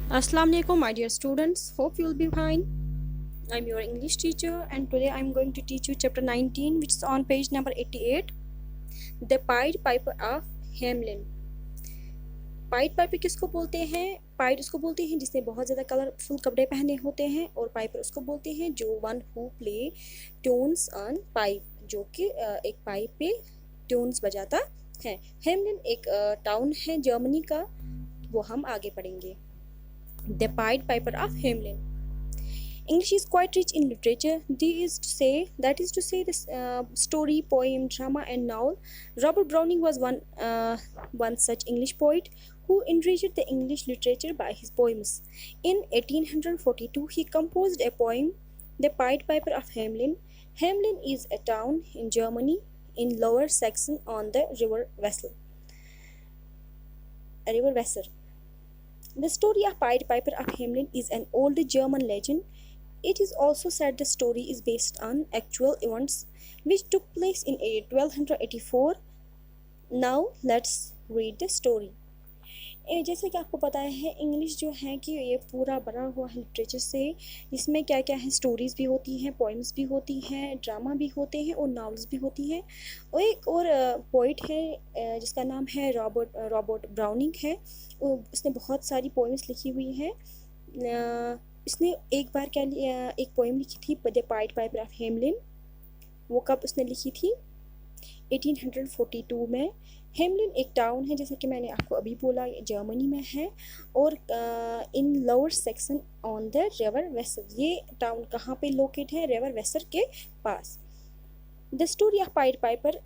Assalamu alaikum, my dear students. Hope you'll be fine. I'm your English teacher, and today I'm going to teach you chapter 19, which is on page number 88. The Pied Piper of Hamelin. Pied Piper किसको बोलते हैं? Pied उसको बोलते हैं जिसने बहुत ज़्यादा colourful कपड़े पहने होते हैं, और पाइपर उसको बोलते हैं जो one who play tunes on pipe, जो कि एक पाइप पे ट्यून्स बजाता है। हेमलिन एक टाउन है जर्मनी का, वो हम आगे पढ़ेंगे। The Pied Piper of Hamelin. English is quite rich in literature. That is to say, this story, poem, drama, and novel. Robert Browning was one such English poet who enriched the English literature by his poems. In 1842, he composed a poem, "The Pied Piper of Hamelin." Hamelin is a town in Germany, in Lower Saxon on the River Weser. The story of Pied Piper of Hamelin is an old German legend. It is also said the story is based on actual events which took place in 1284. Now let's read the story. जैसे कि आपको पता है, English जो है कि ये पूरा भरा हुआ है लिटरेचर से, जिसमें क्या क्या है, स्टोरीज़ भी होती हैं, पोइम्स भी होती हैं, ड्रामा भी होते हैं और नावल्स भी होती हैं। और एक और पोइट है जिसका नाम है रॉबर्ट ब्राउनिंग है। उसने बहुत सारी पोइम्स लिखी हुई हैं। इसने एक बार एक पोइम लिखी थी, the pied Piper of Hamelin. वो कब उसने लिखी थी? 1842 में। हेमलिन एक टाउन है, जैसा कि मैंने आपको अभी बोला, जर्मनी में है, और in lower section on the river Weser. ये टाउन कहाँ पे लोकेट है? रिवर वेसर के पास। The story of Pied Piper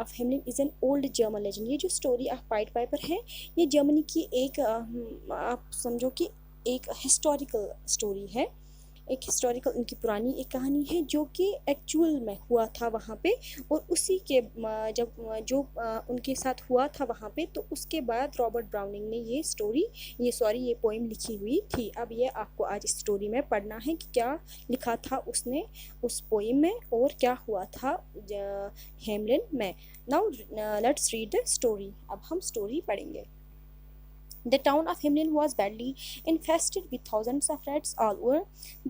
of Hamelin is an old German legend. ये जो स्टोरी ऑफ पाइड पाइपर है, ये जर्मनी की एक आप समझो कि एक हिस्टोरिकल स्टोरी है, एक हिस्टोरिकल उनकी पुरानी एक कहानी है जो कि एक्चुअल में हुआ था वहाँ पे। और उसी के जब जो उनके साथ हुआ था वहाँ पे, तो उसके बाद रॉबर्ट ब्राउनिंग ने ये पोइम लिखी हुई थी। अब ये आपको आज इस स्टोरी में पढ़ना है कि क्या लिखा था उसने उस पोइम में और क्या हुआ था हेमलिन में। Now let's read the story. अब हम स्टोरी पढ़ेंगे। The town of Himlin was badly infested with thousands of rats all over.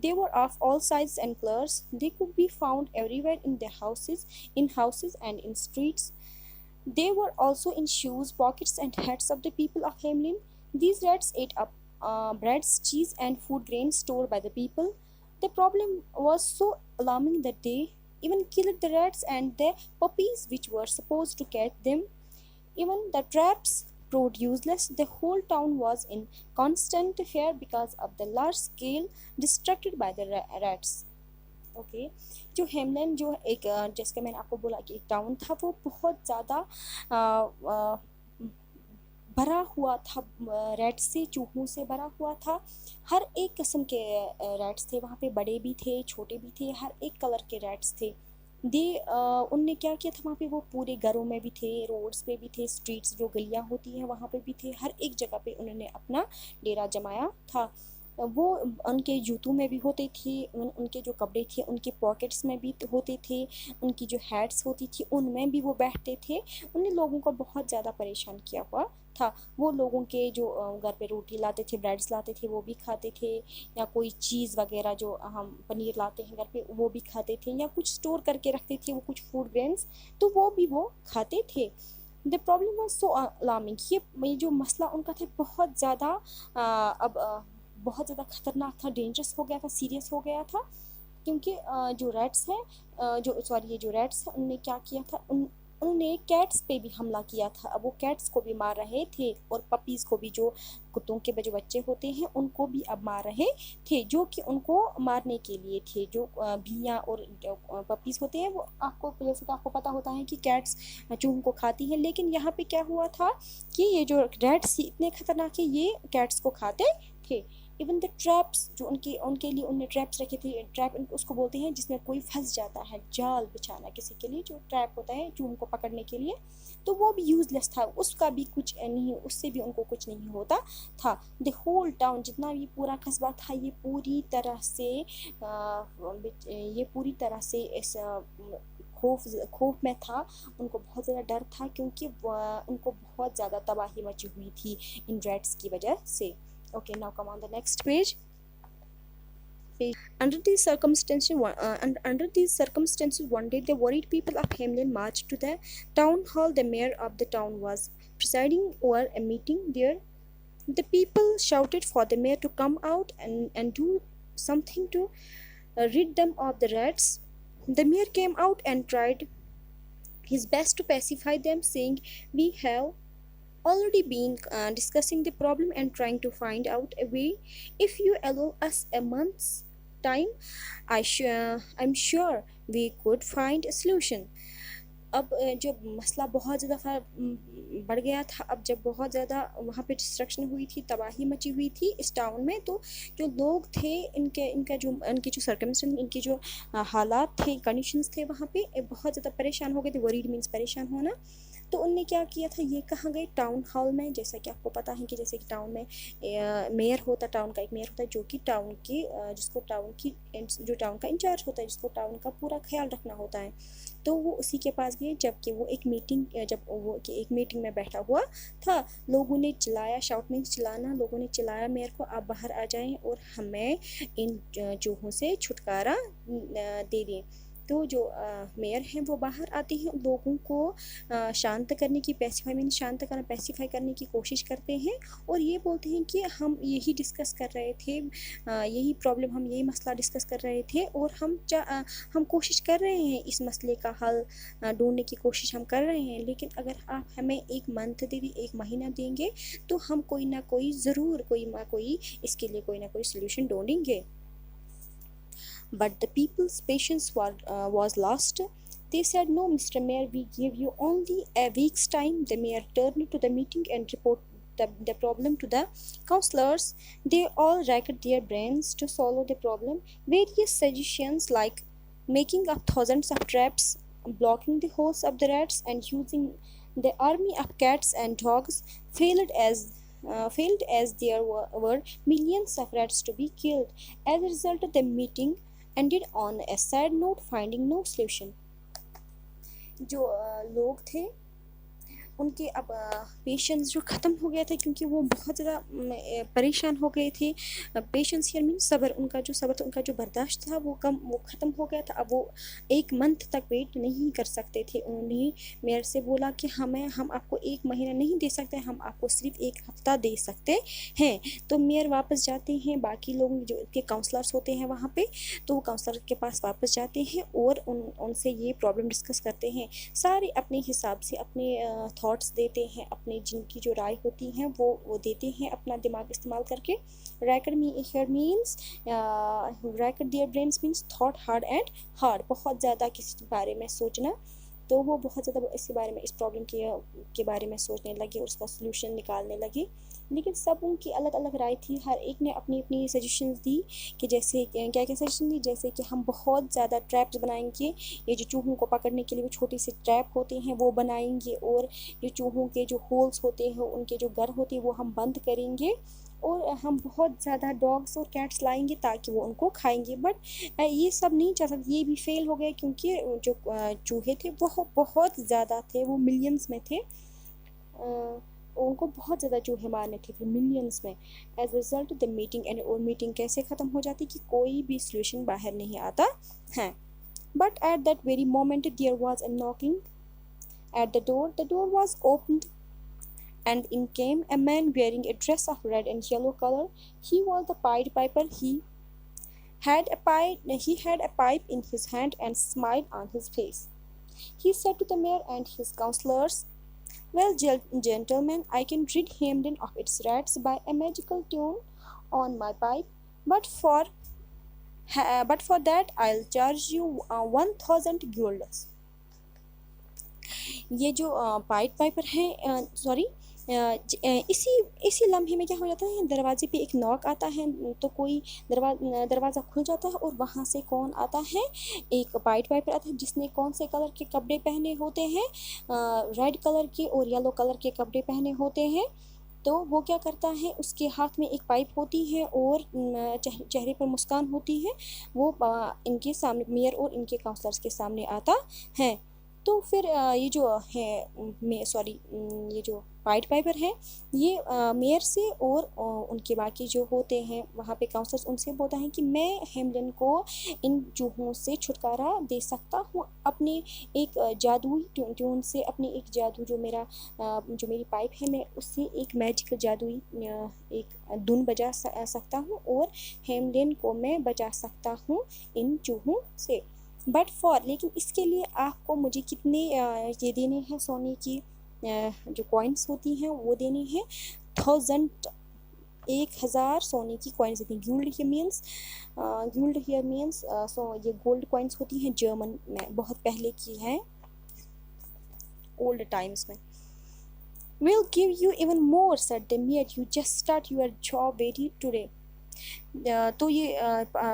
They were of all sizes and colors. They could be found everywhere in houses and in streets. They were also in shoes, pockets, and hats of the people of Hamelin. These rats ate up breads, cheese, and food grains stored by the people. The problem was so alarming that they even killed the rats and the puppies which were supposed to catch them. Even the traps proved useless. The whole town was in constant fear because of the large scale destructed by the rats. Okay जो Hamelin जो एक जैसे मैंने आपको बोला कि एक town था, वो बहुत ज़्यादा भरा हुआ था रैट से, चूहों से भरा हुआ था। हर एक किस्म के रैट्स थे वहाँ पे, बड़े भी थे, छोटे भी थे, हर एक कलर के रैट्स थे। उनने क्या किया था वहाँ पे? वो पूरे घरों में भी थे, रोड्स पे भी थे, स्ट्रीट्स जो गलियाँ होती हैं वहाँ पे भी थे, हर एक जगह पे उन्होंने अपना डेरा जमाया था। वो उनके जूतों में भी होते थे, उनके जो कपड़े थे उनके पॉकेट्स में भी होते थे, उनकी जो हैट्स होती थी उनमें भी वो बैठते थे। उन्हें लोगों को बहुत ज़्यादा परेशान किया हुआ था। वो लोगों के जो घर पे रोटी लाते थे, ब्रेड्स लाते थे, वो भी खाते थे, या कोई चीज़ वगैरह जो हम पनीर लाते हैं घर पे वो भी खाते थे, या कुछ स्टोर करके रखते थे वो कुछ फूड ग्रेन्स, तो वो भी वो खाते थे। The problem was so alarming. ये जो मसला उनका था बहुत ज़्यादा अब बहुत ज़्यादा ख़तरनाक था, डेंजरस हो गया था, सीरियस हो गया था। क्योंकि जो रैट्स हैं ये जो रैट्स हैं उनने क्या किया था, उन्होंने कैट्स पे भी हमला किया था। अब वो कैट्स को भी मार रहे थे, और पपीज़ को भी, जो कुत्तों के जो बच्चे होते हैं उनको भी अब मार रहे थे, जो कि उनको मारने के लिए थे। जो बिल्लियाँ और पपीज़ होते हैं वो आपको, जैसे कि आपको पता होता है कि कैट्स चूहों को खाती हैं, लेकिन यहाँ पे क्या हुआ था कि ये जो रैट्स इतने ख़तरनाक है, ये कैट्स को खाते थे। इवन द ट्रैप्स जो उनके लिए उनने ट्रैप्स रखे थे, ट्रैप उसको बोलते हैं जिसमें कोई फंस जाता है, जाल बिछाना किसी के लिए, जो ट्रैप होता है चूहों को पकड़ने के लिए, तो वो भी यूज़लेस था, उसका भी कुछ नहीं, उससे भी उनको कुछ नहीं होता था। द होल टाउन, जितना भी पूरा कस्बा था, ये पूरी तरह से इस खौफ में था। उनको बहुत ज़्यादा डर था, क्योंकि उनको बहुत ज़्यादा तबाही मची हुई थी इन रैट्स की वजह से। Okay, now come on the next page. Under these circumstances, one day the worried people of Hamlin marched to the town hall. The mayor of the town was presiding over a meeting there. The people shouted for the mayor to come out and do something to rid them of the rats. The mayor came out and tried his best to pacify them, saying, "We have already been discussing the problem and trying to find out a way. If you allow us a month's time, I'm sure we could find a solution." अब जब मसला बहुत ज़्यादा बढ़ गया था, अब जब बहुत ज़्यादा वहाँ पे डिस्ट्रक्शन हुई थी, तबाही मची हुई थी इस टाउन में, तो जो लोग थे इनके जो सर्कमस्टेंस, इनके जो हालात थे, कंडीशंस थे वहाँ पे, बहुत ज़्यादा परेशान हो गए थे। वरीड मीन्स परेशान होना। तो उनने क्या किया था, ये कहाँ गए टाउन हॉल में। जैसा कि आपको पता है कि जैसे कि टाउन में मेयर होता, टाउन का एक मेयर होता है जो कि टाउन की जिसको टाउन की जो टाउन का इंचार्ज होता है, जिसको टाउन का पूरा ख्याल रखना होता है। तो वो उसी के पास गए जबकि वो जब वो कि एक मीटिंग में बैठा हुआ था। लोगों ने चिल्लाया, शाउट मीन्स चिल्लाना, लोगों ने चिल्लाया मेयर को, आप बाहर आ जाएं और हमें इन चूहों से छुटकारा दे दें। तो जो मेयर हैं वो बाहर आते हैं, लोगों को शांत करने की पैसिफाई करने की कोशिश करते हैं और ये बोलते हैं कि हम यही डिस्कस कर रहे थे, यही मसला डिस्कस कर रहे थे और हम कोशिश कर रहे हैं, इस मसले का हल ढूंढने की कोशिश हम कर रहे हैं। लेकिन अगर आप हमें एक मंथ दे दी, एक महीना देंगे, तो हम कोई ना कोई ज़रूर कोई इसके लिए कोई ना कोई सोल्यूशन ढूंढेंगे। But the people's patience was lost. They said, "No, Mr. Mayor, we give you only a week's time." The mayor turned to the meeting and reported the problem to the councillors. They all racked their brains to solve the problem. Various suggestions like making up thousands of traps, blocking the holes of the rats, and using the army of cats and dogs failed as there were millions of rats to be killed. As a result, the meeting ended on a sad note, finding no solution. जो लोग थे उनके अब patience जो ख़त्म हो गया था, क्योंकि वो बहुत ज़्यादा परेशान हो गए थे। पेशेंस हियर मीन्स सब्र, उनका जो बर्दाश्त था वो ख़त्म हो गया था। अब वो एक मंथ तक वेट नहीं कर सकते थे। उन्होंने मेयर से बोला कि हम आपको एक महीना नहीं दे सकते, हम आपको सिर्फ एक हफ़्ता दे सकते हैं। तो मेयर वापस जाते हैं, बाकी लोग जो के काउंसलर्स होते हैं वहाँ पे, तो वो काउंसलर के पास वापस जाते हैं और उनसे ये प्रॉब्लम डिस्कस करते हैं। सारे अपने हिसाब से अपने थॉट्स देते हैं, अपने जिनकी जो राय होती हैं वो देते हैं अपना दिमाग इस्तेमाल करके। Racked their brains means thought hard and hard, बहुत ज़्यादा किसी बारे में सोचना। तो वो बहुत ज़्यादा इसके बारे में, इस प्रॉब्लम के बारे में सोचने लगे और उसका सोल्यूशन निकालने लगे। लेकिन सब उनकी अलग अलग राय थी, हर एक ने अपनी अपनी सजेशंस दी कि जैसे क्या सजेशन दी, जैसे कि हम बहुत ज़्यादा ट्रैप्स बनाएंगे, ये जो चूहों को पकड़ने के लिए वो छोटे से ट्रैप होते हैं वो बनाएंगे, और ये चूहों के जो होल्स होते हैं, उनके जो घर होते हैं वो हम बंद करेंगे, और हम बहुत ज़्यादा डॉग्स और कैट्स लाएंगे ताकि वो उनको खाएंगे। बट ये सब नहीं चाह सकते, ये भी फेल हो गया क्योंकि जो चूहे थे वो बहुत ज़्यादा थे, वो मिलियंस में थे। उनको बहुत ज़्यादा चूहे मारने थे, फिर मिलियंस में। As result the meeting end, और मीटिंग कैसे ख़त्म हो जाती कि कोई भी सोल्यूशन बाहर नहीं आता है। But at that very moment there was a knocking at the door was opened and in came a man wearing a dress of red and yellow color. He was the Pied Piper. He had a pipe in his hand and smile on his face. He said to the mayor and his councillors, "Well, gentlemen, I can rid Hamden of its rats by a magical tune on my pipe, but for that I'll charge you 1,000 guilders." ये जो Pied Piper है, sorry, इसी लम्हे में क्या हो जाता है, दरवाजे पे एक नॉक आता है, तो कोई दरवाज़ा खुल जाता है और वहाँ से कौन आता है, एक पाइड पाइपर आता है जिसने कौन से कलर के कपड़े पहने होते हैं, रेड कलर के और येलो कलर के कपड़े पहने होते हैं। तो वो क्या करता है, उसके हाथ में एक पाइप होती है और चेहरे पर मुस्कान होती है। वो इनके सामने, मेयर और इनके काउंसलर्स के सामने आता है। तो फिर ये जो है ये जो पाइड पाइपर है ये मेयर से और उनके बाकी जो होते हैं वहाँ पे काउंसलर्स उनसे बोलता है कि मैं हेमलिन को इन चूहों से छुटकारा दे सकता हूँ अपने एक जादुई ट्यून से, अपने एक जादू जो जो मेरी पाइप है मैं उससे एक मैजिकल जादुई एक धुन बजा सकता हूँ और हेमलिन को मैं बचा सकता हूँ इन चूहों से। बट लेकिन इसके लिए आपको मुझे कितने ये देने हैं सोने की जो कॉइन्स होती हैं वो देनी है 1000, 1000 सोने की कॉइन्स देती हैं। गिल्ड हियर मीन्स सो ये गोल्ड कॉइन्स होती हैं जर्मन में, बहुत पहले की है ओल्ड टाइम्स में। We'll give you even more, said the mayor. You just start your job very today. तो ये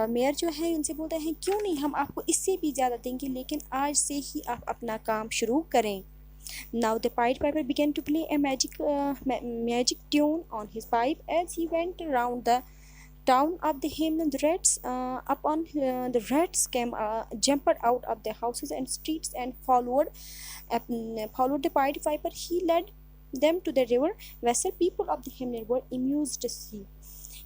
मेयर जो है उनसे बोलते हैं क्यों नहीं, हम आपको इससे भी ज़्यादा देंगे, लेकिन आज से ही आप अपना काम शुरू करें। Now the Pied Piper began to play a magic tune on his pipe as he went around the town of the hymn. The the rats came jumped out of the houses and streets and followed the Pied Piper. He led them to the river where people of the hymn were amused to see.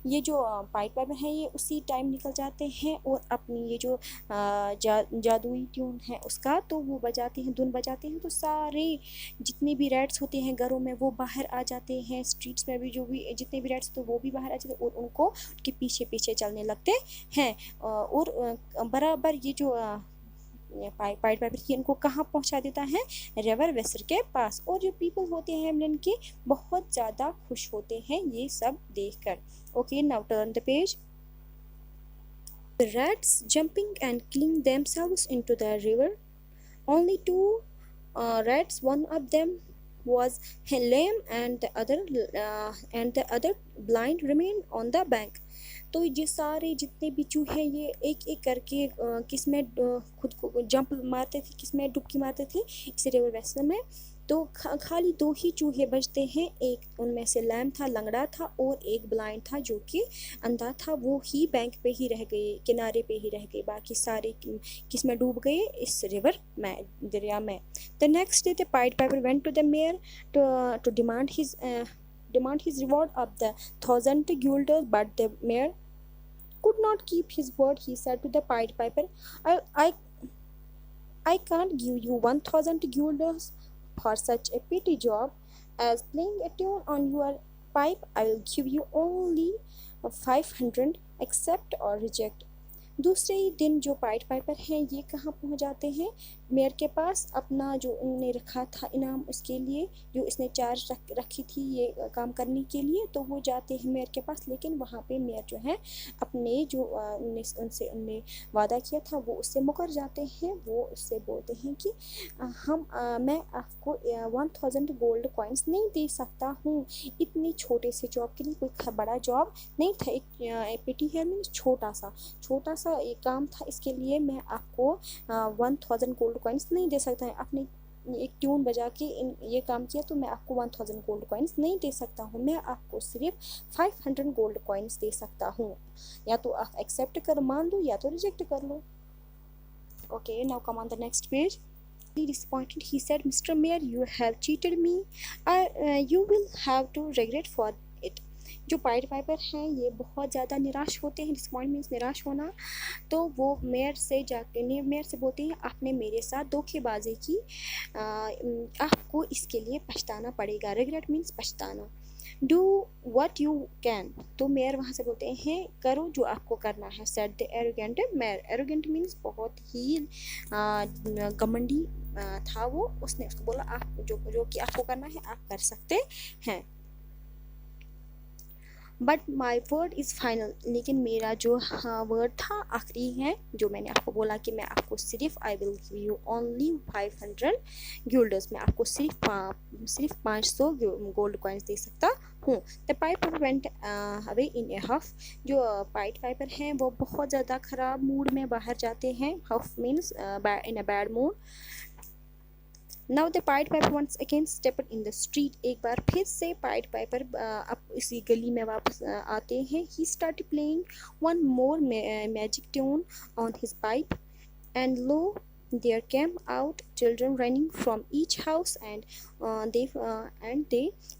ये जो Pied Piper है ये उसी time निकल जाते हैं और अपनी ये जो जादुई ट्यून है उसका तो वो बजाते हैं, धुन बजाते हैं, तो सारे जितने भी रैट्स होते हैं घरों में वो बाहर आ जाते हैं, स्ट्रीट्स में भी जो भी जितने भी रैट्स तो वो भी बाहर आ जाते हैं और उनको उनके पीछे पीछे चलने लगते हैं। और बराबर ये जो पाइड पाइपर ही इनको कहाँ पहुँचा देता है, रिवर वेसर के पास। और जो पीपल होते हैं हेमलिन के बहुत ज़्यादा खुश होते हैं ये सब देखकर। Okay, now turn the page. The rats jumping and killing themselves into the river. Only two rats, one of them was lame and the other blind, remained on the bank. तो ये सारे जितने भी चूहे ये एक एक करके किस में खुद को जंप मारते थे, किस में डुबकी मारते थे इस रिवर वेसल में। तो खाली 2 ही चूहे बचते हैं, एक उनमें से लैम था, लंगड़ा था, और एक ब्लाइंड था जो कि अंधा था। वो ही बैंक पे ही रह गए, किनारे पे ही रह गए, बाकी सारे किस में डूब गए, इस रिवर में, दरिया में। The next day the pied piper went to the mayor to demand his reward of the 1000 guilders, but the mayor could not keep his word. He said to the Pied Piper, I, I can't give you 1000 guilders for such a petty job as playing a tune on your pipe. I will give you only 500. Accept or reject. दूसरे ही दिन जो Pied Piper हैं ये कहाँ पहुँच जाते हैं, mayor के पास, अपना जो उन्होंने रखा था इनाम उसके लिए, जो इसने चार्ज रखी थी ये काम करने के लिए, तो वो जाते हैं मेयर के पास। लेकिन वहाँ पे मेयर जो है अपने जो उनने वादा किया था वो उससे मुकर जाते हैं। वो उससे बोलते हैं कि मैं आपको 1000 गोल्ड कॉइन्स नहीं दे सकता हूँ, इतनी छोटे से जॉब के लिए, कोई बड़ा जॉब नहीं था, एक पेटी हेयर मीन्स छोटा सा एक काम था, इसके लिए मैं आपको 1000 गोल्ड कॉइन्स नहीं दे सकता है। आपने एक ट्यून बजा के ये काम किया तो मैं आपको 1000 गोल्ड कॉइन्स नहीं दे सकता हूँ, मैं आपको सिर्फ 500 गोल्ड कॉइन्स दे सकता हूँ। या तो आप एक्सेप्ट कर मान लो या तो रिजेक्ट कर लो। Okay, now come on the next page. Disappointed, he said, Mr. Mayor, you have cheated me. You will have to regret for it. जो पाइड पाइपर हैं ये बहुत ज़्यादा निराश होते हैं, डिसअपॉइंट मीन्स निराश होना। तो वो मेयर से बोलते हैं आपने मेरे साथ धोखेबाजी की, आपको इसके लिए पछताना पड़ेगा। रिग्रेट मीन्स पछताना। डू वट यू कैन, तो मेयर वहाँ से बोलते हैं करो जो आपको करना है। Said the arrogant mayor. Arrogant means बहुत ही घमंडी था वो, उसने उसको बोला आप जो कि आपको करना है आप कर सकते हैं। But my word is final, लेकिन मेरा जो वर्ड था आखिरी है, जो मैंने आपको बोला कि मैं आपको सिर्फ I will give you only 500 guilders, मैं आपको सिर्फ 500 गोल्ड कॉइन्स दे सकता हूँ। The piper went away in a huff. जो पाइड पाइपर हैं वो बहुत ज़्यादा ख़राब मूड में बाहर जाते हैं। Huff means in a bad mood. Now the Pied Piper once again stepped in the street. एक बार फिर से पाइड पाइपर अब इसी गली में वापस आते हैं। He started playing one more magic tune on his pipe, and lo, There came out children running from each house, and they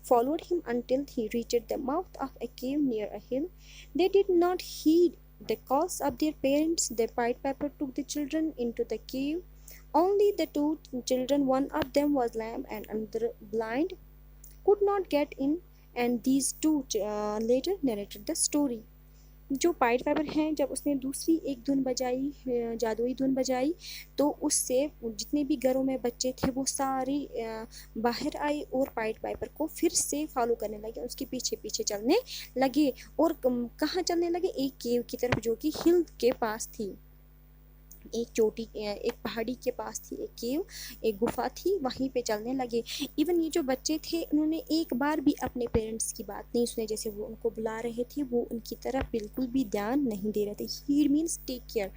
followed him until he reached the mouth of a cave near a hill. They did not heed the calls of their parents. The Pied Piper took the children into the cave. Only the two children, one of them was lame and another blind, could not get in, and these two later narrated the story. जो pied fibre हैं, जब उसने दूसरी एक धुन बजाई, जादुई धुन बजाई, तो उससे जितने भी घरों में बच्चे थे वो सारे बाहर आए और पाइड फाइबर को फिर से फॉलो करने लगे, उसके पीछे पीछे चलने लगे। और कहाँ चलने लगे? एक केव की तरफ जो कि हिल के पास थी, एक पहाड़ी के पास थी एक केव, एक गुफा थी, वहीं पे चलने लगे। इवन ये जो बच्चे थे उन्होंने एक बार भी अपने पेरेंट्स की बात नहीं सुनी, जैसे वो उनको बुला रहे थे वो उनकी तरफ बिल्कुल भी ध्यान नहीं दे रहे थे। हीड मीन्स टेक केयर,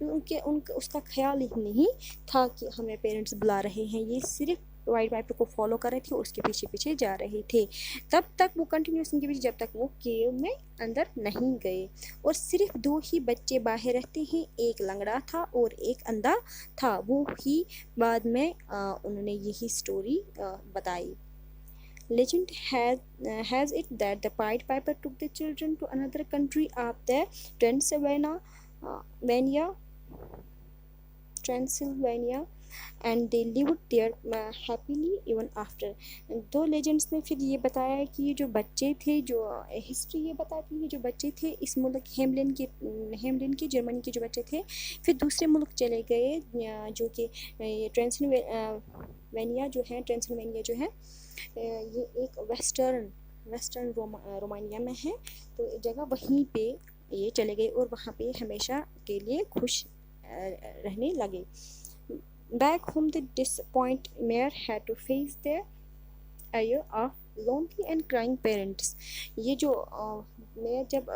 उनका उसका ख्याल ही नहीं था कि हमें पेरेंट्स बुला रहे हैं, ये सिर्फ वाइट वाइपर को फॉलो कर रहे थे और उसके पीछे पीछे जा रहे थे। तब तक वो कंटिन्यूस उनके पीछे, जब तक वो केव में अंदर नहीं गए। और सिर्फ दो ही बच्चे बाहर रहते हैं, एक लंगड़ा था और एक अंधा था। वो ही बाद में उन्होंने यही स्टोरी बताई। Legend has it that the Pied Piper took the children to another country of the Transylvania, Transylvania, and they lived there happily even after. दो लेजेंड्स ने फिर ये बताया है कि ये जो बच्चे थे, जो हिस्ट्री ये बताती है, जो बच्चे थे इस मुल्क हेमलिन के जर्मनी के जो बच्चे थे, फिर दूसरे मुल्क चले गए, जो कि ये ट्रांसिल्वेनिया जो है ये एक वेस्टर्न रोमानिया में है, तो जगह वहीं पे ये चले गए और वहाँ पे हमेशा के लिए खुश रहने लगे। Back home, the disappointed mayor had to face the ire of lonely and crying parents. ये जो मेयर जब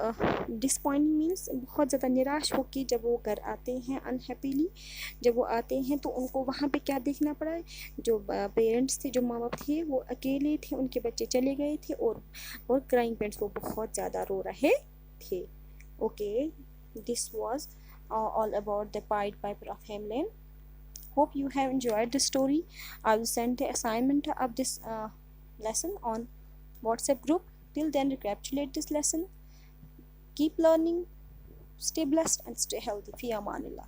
डिसपॉइंट मीन्स बहुत ज़्यादा निराश होकर जब वो घर आते हैं, अनहैप्पीली जब वो आते हैं, तो उनको वहाँ पे क्या देखना पड़ा? जो पेरेंट्स थे, जो माँ बाप थे, वो अकेले थे, उनके बच्चे चले गए थे और क्राइंग पेरेंट्स वो बहुत ज़्यादा रो रहे थे। Okay, this was all about the Pied Piper of Hamelin. Hope you have enjoyed the story. I will send the assignment of this lesson on WhatsApp group. Till then, recapitulate this lesson. Keep learning, stay blessed and stay healthy. Fi amanillah.